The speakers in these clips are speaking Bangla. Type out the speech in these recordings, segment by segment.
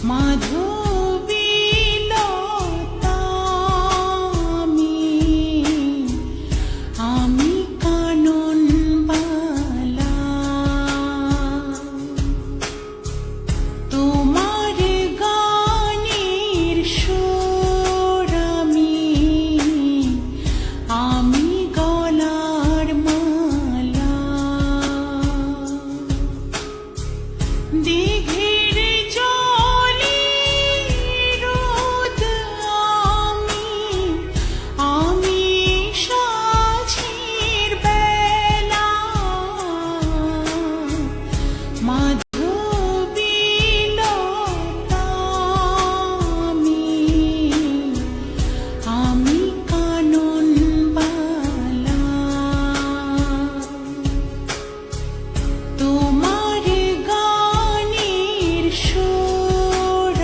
মাধবীলতা আমি কানন বালা তোমার গানের সুর আমি গলার মালা দিঘির জলে রোদ আমি সাঁঝের বেলা মাধবীলতা আমি কানন বালা তোমার গানের সুর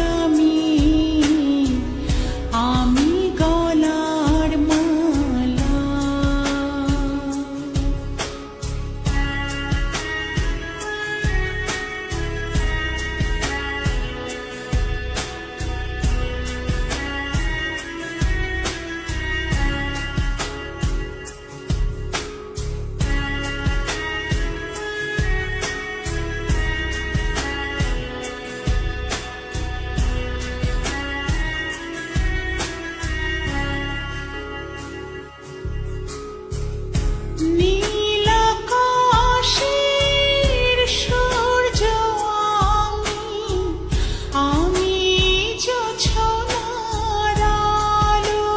আমি গলার মালা নীল আকাশের সূর্য আমি জোছনার আলো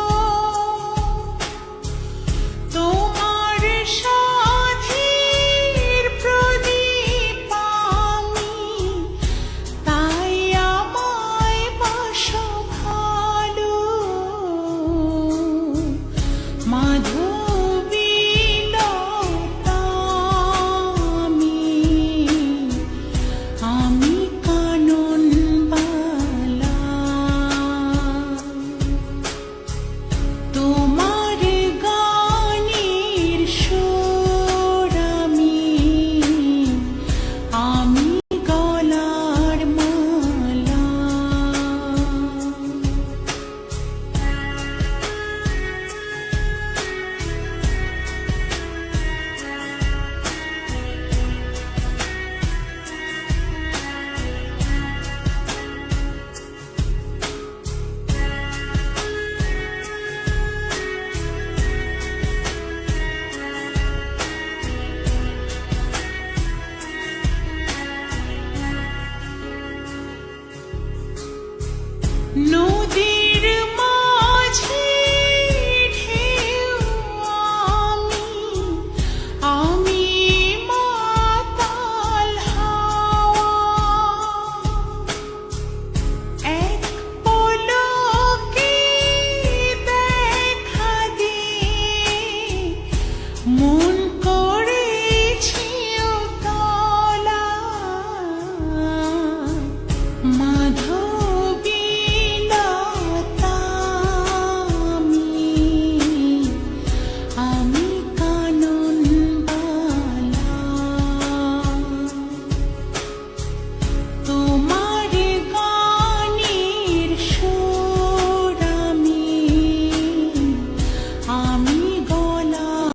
তোমার সাথীর প্রদীপ তাই আমায় বাসো ভালো মাধবীলতা আমি কানন বালা তোমার গানের সুর আমি গলার মালা নদীর মাঝে ঢেউ আমি মাতাল হাওয়া এক পলকে দেখা দিয়ে মন করেছি উতলা মাধবীলতা আমি